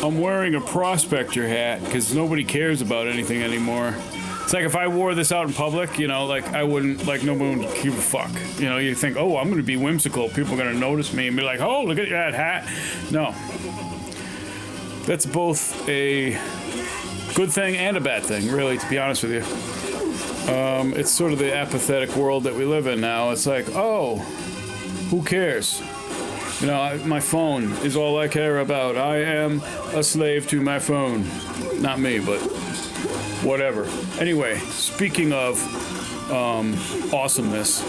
I'm wearing a prospector hat because nobody cares about anything anymore. It's like if I wore this out in public, you know, like I wouldn't, like no one would give a fuck. You know, you think, oh, I'm going to be whimsical. People are going to notice me and be like, oh, look at that hat. No. That's both a good thing and a bad thing, really, to be honest with you. It's sort of the apathetic world that we live in now. It's like, oh, who cares? You know, my phone is all I care about. I am a slave to my phone. Not me, but whatever. Anyway, speaking of awesomeness,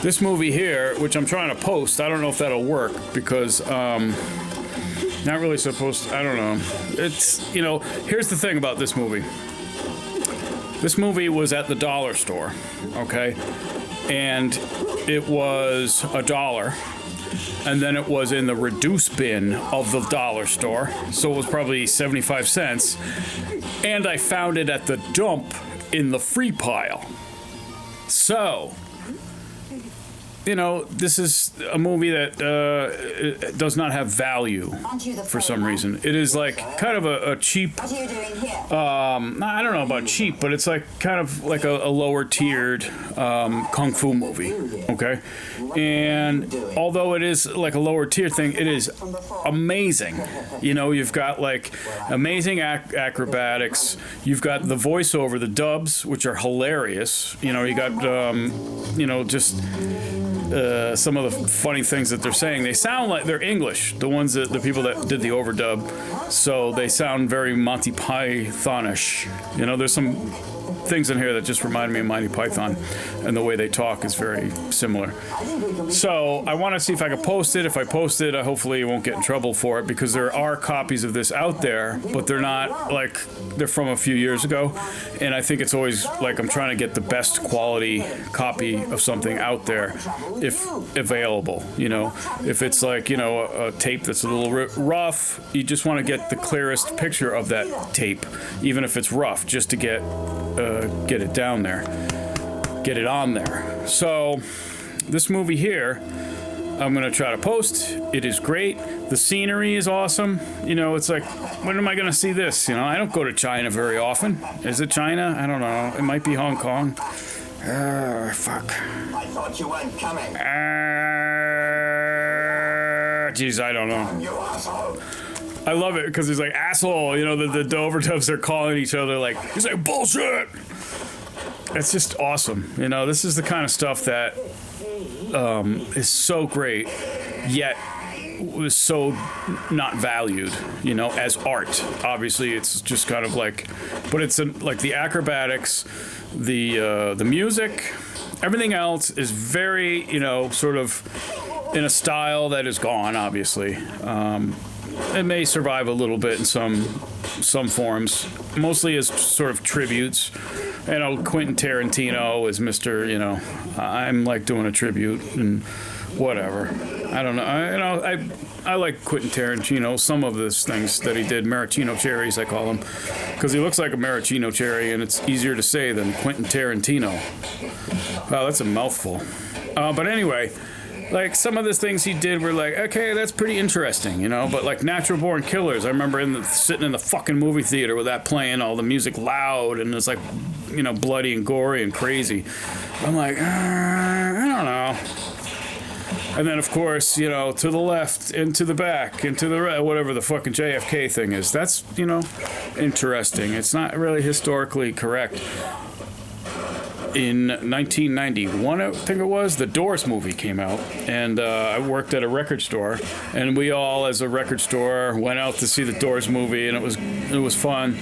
this movie here, which I'm trying to post, I don't know if that'll work because not really supposed to, I don't know. It's, you know, here's the thing about this movie. This movie was at the dollar store, okay? And it was $1. And then it was in the reduce bin of the dollar store. So it was probably 75 cents. And I found it at the dump in the free pile. So, you know, this is a movie that does not have value for some reason. It is like kind of a cheap, I don't know about cheap, but it's like kind of like a lower tiered kung fu movie, okay? And although it is like a lower tier thing, it is amazing. You know, you've got like amazing acrobatics. You've got the voiceover, the dubs, which are hilarious. You know, you got, you know, just some of the funny things that they're saying. They sound like they're English, the ones that the people that did the overdub. So they sound very Monty Pythonish. You know, there's some things in here that just remind me of Monty Python, and the way they talk is very similar. So I want to see if I can post it. If I post it, hopefully I won't get in trouble for it, because there are copies of this out there, but they're not like, they're from a few years ago, and I think it's always like I'm trying to get the best quality copy of something out there if available. You know, if it's like, you know, a tape that's a little rough, you just want to get the clearest picture of that tape, even if it's rough, just to get it down there, get it on there. So this movie here, I'm gonna try to post. It is great. The scenery is awesome. You know, it's like, when am I gonna see this? You know, I don't go to China very often. Is it China? I don't know. It might be Hong Kong. Fuck. I thought you weren't coming. Geez, I don't know. You asshole. I love it because he's like, asshole. You know, the overdubs are calling each other like, he's like, bullshit. It's just awesome. You know, this is the kind of stuff that is so great, yet was so not valued, you know, as art. Obviously, it's just kind of like, but it's like the acrobatics, the music, everything else is very, you know, sort of in a style that is gone, obviously. It may survive a little bit in some forms, mostly as sort of tributes. You know, Quentin Tarantino is Mr., you know, I'm like doing a tribute and whatever. I don't know. I like Quentin Tarantino, some of the things that he did, maraschino cherries, I call him, because he looks like a maraschino cherry, and it's easier to say than Quentin Tarantino. Wow, that's a mouthful. But anyway, like, some of the things he did were like, okay, that's pretty interesting, you know? But like Natural Born Killers, I remember sitting in the fucking movie theater with that playing, all the music loud, and it's like, you know, bloody and gory and crazy. I'm like, I don't know. And then, of course, you know, to the left, and to the back, and to the right, whatever the fucking JFK thing is. That's, you know, interesting. It's not really historically correct. In 1991, I think it was, the Doors movie came out, and I worked at a record store, and we all, as a record store, went out to see the Doors movie, and it was fun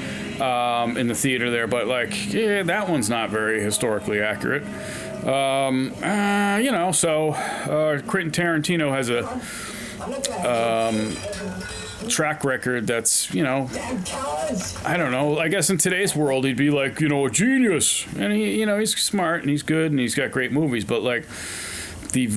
in the theater there. But like, yeah, that one's not very historically accurate. You know, so Quentin Tarantino has a track record that's, you know, I don't know, I guess in today's world he'd be like, you know, a genius, and he, you know, he's smart and he's good and he's got great movies, but like the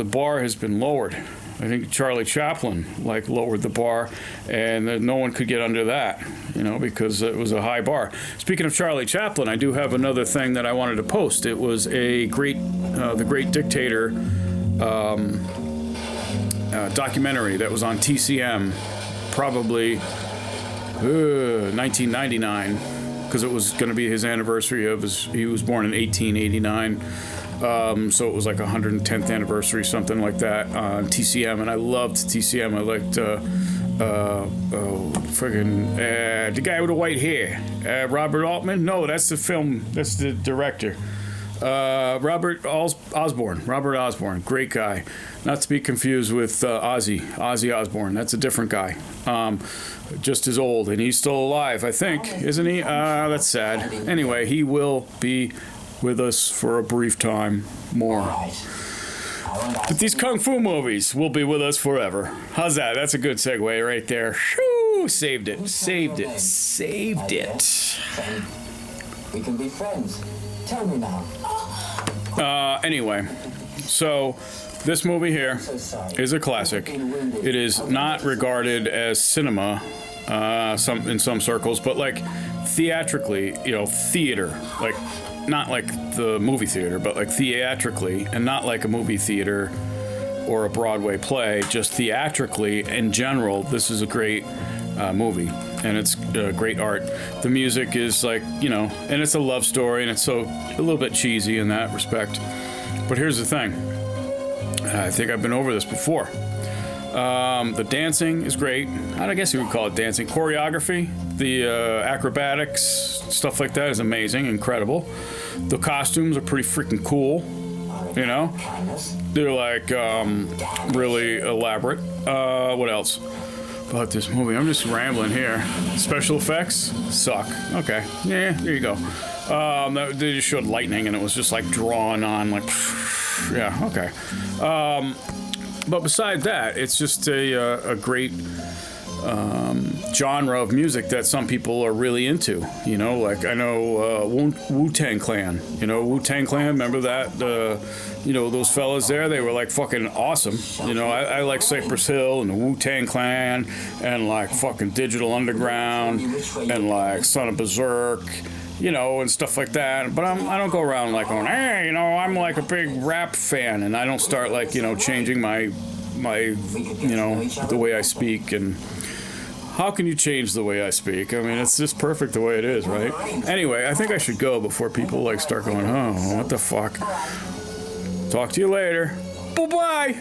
bar has been lowered. I think Charlie Chaplin like lowered the bar, and no one could get under that, you know, because it was a high bar. Speaking of Charlie Chaplin, I do have another thing that I wanted to post. It was a The Great Dictator documentary that was on TCM probably 1999, because it was going to be his anniversary of his. He was born in 1889. So it was like 110th anniversary, something like that, on TCM, and I loved TCM. I liked the guy with the white hair, Robert Altman. No, that's the film. That's the director. Robert Osborne, great guy. Not to be confused with Ozzy Osbourne. That's a different guy. Just as old, and he's still alive, I think, isn't he? That's sad. Anyway, he will be with us for a brief time more. But these kung fu movies will be with us forever. How's that? That's a good segue right there. Shoo! Saved it. We can be friends. Tell me now. Anyway, so this movie here is a classic. It is not regarded as cinema in some circles, but like theatrically, theater, like not like the movie theater, but like theatrically, and not like a movie theater or a Broadway play, just theatrically in general. This is a great movie, and it's great art. The music is like, and it's a love story, and it's so a little bit cheesy in that respect. But here's the thing. I think I've been over this before. The dancing is great. I guess you would call it dancing. Choreography, the acrobatics, stuff like that is amazing, incredible. The costumes are pretty freaking cool. They're like really elaborate. What else about this movie? I'm just rambling here. Special effects suck. Okay, yeah, there you go. They just showed lightning, and it was just like drawn on, like, yeah, okay. But besides that, it's just a great genre of music that some people are really into. Like I know Wu-Tang Clan. Wu-Tang Clan. Remember that? Those fellas there. They were like fucking awesome. I like Cypress Hill and the Wu-Tang Clan and like fucking Digital Underground and like Son of Berserk. And stuff like that. But I don't go around like going, hey, I'm like a big rap fan, and I don't start like, changing my the way I speak. And how can you change the way I speak? I mean, it's just perfect the way it is, right? Anyway, I think I should go before people like start going, oh, what the fuck? Talk to you later. Bye-bye.